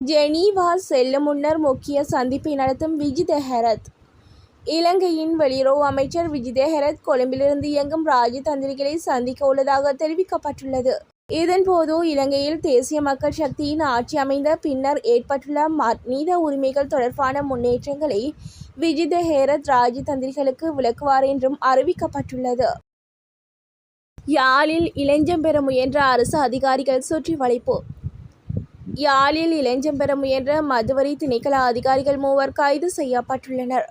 Geneva செல்லும் முன்னர் முக்கிய சந்திப்பை நடத்தும் விஜித ஹெரத். இலங்கையின் வெளியுறவு அமைச்சர் விஜித ஹெரத் கொழும்பிலிருந்து இயங்கும் ராஜதந்திரிகளை சந்திக்க உள்ளதாக தெரிவிக்கப்பட்டுள்ளது. இதன்போது இலங்கையில் தேசிய மக்கள் சக்தியின் ஆட்சி அமைந்த பின்னர் ஏற்பட்டுள்ள மனித உரிமைகள் தொடர்பான முன்னேற்றங்களை விஜித ஹெரத் ராஜதந்திரிகளுக்கு விளக்குவார் என்றும் அறிவிக்கப்பட்டுள்ளது. யாழில் இளஞ்சம் பெற முயன்ற அரசு அதிகாரிகள் சுற்றி வளைப்பு. யாழில் இளஞ்சம் பெற முயன்ற மதுவரி திணைக்கள அதிகாரிகள் 3 கைது செய்யப்பட்டுள்ளனர்.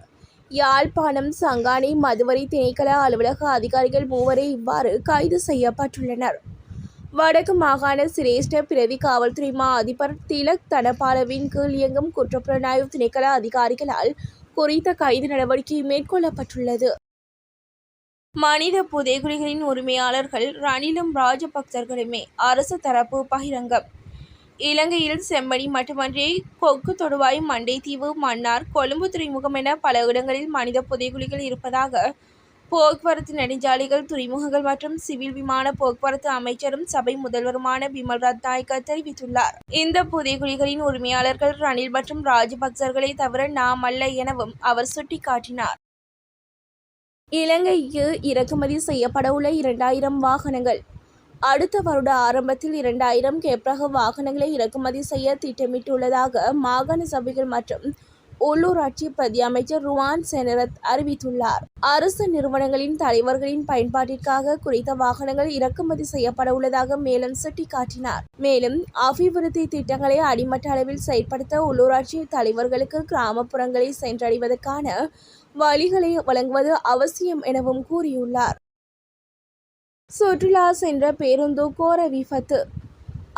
யாழ்ப்பாணம் சங்கானை மதுவரி திணைக்கள அலுவலக அதிகாரிகள் 3 இவ்வாறு கைது செய்யப்பட்டுள்ளனர். வடக்கு மாகாண சிரேஷ்ட பிரதி காவல்துறை மா அதிபர் திலக் தனபாலவின் கீழ் இயங்கும் குற்றப்புலனாய்வு திணைக்கள அதிகாரிகளால் குறித்த கைது நடவடிக்கை மேற்கொள்ளப்பட்டுள்ளது. மனித புதைகுழிகளின் உரிமையாளர்கள் ரணிலும் ராஜபக்சர்களுமே அரசு தரப்பு பகிரங்கம். இலங்கையில் செம்மணி மட்டுமன்றி கொக்கு தொடுவாய், மண்டைத்தீவு, மன்னார், கொழும்பு துறைமுகம் என பல இடங்களில் மனித புதைகுழிகள் இருப்பதாக போக்குவரத்து நெடுஞ்சாலைகள் துறைமுகங்கள் மற்றும் சிவில் விமான போக்குவரத்து அமைச்சரும் சபை முதல்வருமான பிமல் ரத்நாயக்க தெரிவித்துள்ளார். இந்த புதைகுழிகளின் உரிமையாளர்கள் ரணில் மற்றும் ராஜபக்சர்களை தவிர நாம் அல்ல எனவும் அவர் சுட்டிக்காட்டினார். இலங்கைக்கு இறக்குமதி செய்யப்படவுள்ள 2000 வாகனங்கள். அடுத்த வருட ஆரம்பத்தில் 2000 கேப்ரக வாகனங்களை இறக்குமதி செய்ய திட்டமிட்டுள்ளதாக மாகாண சபைகள் மற்றும் உள்ளூராட்சி பிரதி அமைச்சர் ருவான் செனரத் அறிவித்துள்ளார். அரசு நிறுவனங்களின் தலைவர்களின் பயன்பாட்டிற்காக குறித்த வாகனங்கள் இறக்குமதி செய்யப்பட உள்ளதாக மேலும் சுட்டிக்காட்டினார். மேலும் அபிவிருத்தி திட்டங்களை அடிமட்ட அளவில் செயல்படுத்த உள்ளூராட்சி தலைவர்களுக்கு கிராமப்புறங்களை சென்றடைவதற்கான வழிகளை வழங்குவது அவசியம் எனவும் கூறியுள்ளார். சுற்றுலா சென்ற பேருந்து கோர விபத்து.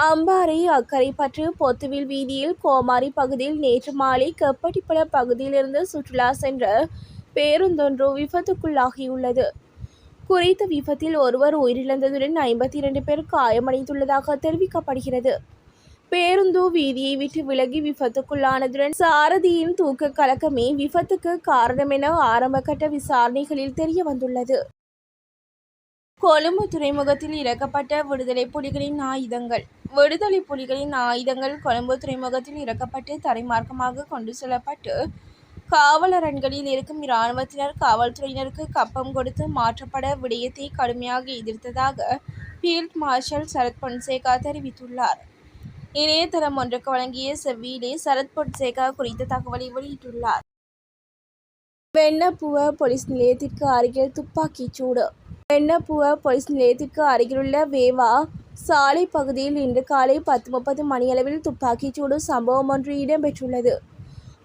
அம்பாறை அக்கரைப்பற்று பொத்துவில் வீதியில் கோமாரி பகுதியில் நேற்று மாலை கெப்பட்டிப்பள பகுதியிலிருந்து சுற்றுலா சென்ற பேருந்தொன்று விபத்துக்குள்ளாகியுள்ளது. குறித்த விபத்தில் ஒருவர் உயிரிழந்ததுடன் 52 பேர் காயமடைந்துள்ளதாக தெரிவிக்கப்படுகிறது. பேருந்து வீதியை விட்டு விலகி விபத்துக்குள்ளானதுடன் சாரதியின் தூக்க கலக்கமே விபத்துக்கு காரணம் என ஆரம்பகட்ட விசாரணைகளில் தெரியவந்துள்ளது. கொழும்பு துறைமுகத்தில் இறக்கப்பட்ட விடுதலை புலிகளின் ஆயுதங்கள். விடுதலை புலிகளின் ஆயுதங்கள் கொழும்பு துறைமுகத்தில் இறக்கப்பட்டு தரைமார்க்கமாக கொண்டு செல்லப்பட்டு காவலரண்களில் இருக்கும் இராணுவத்தினர் காவல்துறையினருக்கு கப்பம் கொடுத்து மாற்றப்பட விடயத்தை கடுமையாக எதிர்த்ததாக பீல்ட் மார்ஷல் சரத் பொன்சேகா தெரிவித்துள்ளார். இணையதளம் ஒன்றுக்கு வழங்கிய செவ்வியிலே சரத் பொன்சேகா குறித்த தகவலை வெளியிட்டுள்ளார். வெண்ணப்புவ போலீஸ் நிலையத்திற்கு அருகில் துப்பாக்கிச் சூடு. வெண்ணப்புவ போலீஸ் நிலையத்திற்கு அருகிலுள்ள வேவா சாலை பகுதியில் இன்று காலை 10:30 மணியளவில் துப்பாக்கிச் சூடு சம்பவம் ஒன்று இடம்பெற்றுள்ளது.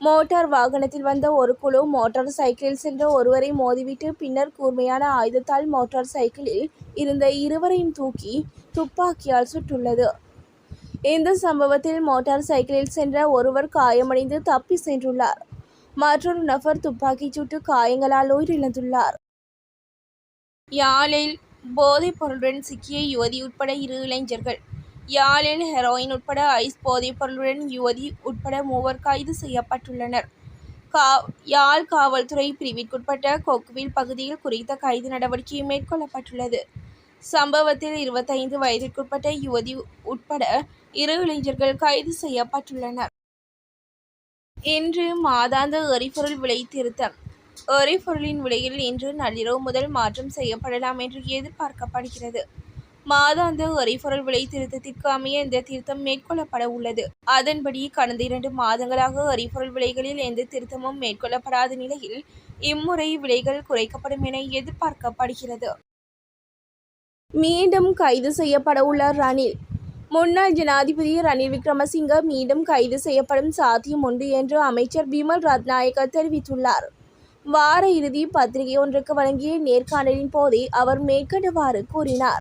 மோட்டார் வாகனத்தில் வந்த ஒரு குழு மோட்டார் சைக்கிளில் சென்ற ஒருவரை மோதிவிட்டு பின்னர் கூர்மையான ஆயுதத்தால் மோட்டார் சைக்கிளில் இருந்த இருவரையும் தூக்கி துப்பாக்கியால் சுட்டுள்ளது. இந்த சம்பவத்தில் மோட்டார் சைக்கிளில் சென்ற ஒருவர் காயமடைந்து தப்பி சென்றுள்ளார். மற்றொரு நபர் துப்பாக்கிச் சூட்டு காயங்களால் உயிரிழந்துள்ளார். யாழில் போதைப் பொருளுடன் சிக்கிய யுவதி உட்பட 2 இளைஞர்கள். யாழில் ஹெரோயின் உட்பட ஐஸ் போதைப் பொருளுடன் யுவதி உட்பட 3 கைது செய்யப்பட்டுள்ளனர். யாழ் காவல்துறை பிரிவிற்குட்பட்ட கொக்குவில் பகுதியில் குறித்த கைது நடவடிக்கை மேற்கொள்ளப்பட்டுள்ளது. சம்பவத்தில் 25 வயதிற்குட்பட்ட யுவதி உட்பட 2 இளைஞர்கள் கைது செய்யப்பட்டுள்ளனர். இன்று மாதாந்த எரிபொருள் விலை திருத்தம். எரிபொருளின் விலையில் இன்று நள்ளிரவு முதல் மாற்றம் செய்யப்படலாம் என்று எதிர்பார்க்கப்படுகிறது. மாதாந்த எரிபொருள் விலை திருத்தத்திற்கு அமைய இந்த திருத்தம் மேற்கொள்ளப்பட உள்ளது. அதன்படி கடந்த 2 மாதங்களாக எரிபொருள் விலைகளில் எந்த திருத்தமும் மேற்கொள்ளப்படாத நிலையில் இம்முறை விலைகள் குறைக்கப்படும் என எதிர்பார்க்கப்படுகிறது. மீண்டும் கைது செய்யப்பட உள்ள ரணில். முன்னாள் ஜனாதிபதி ரணில் விக்ரமசிங்க மீண்டும் கைது செய்யப்படும் சாத்தியம் உண்டு என்று அமைச்சர் பிமல் ரத்நாயக்க தெரிவித்துள்ளார். வார இறுதி பத்திரிகை ஒன்றுக்கு வழங்கிய நேர்காணலின் போதே அவர் மேற்கண்டவாறு கூறினார்.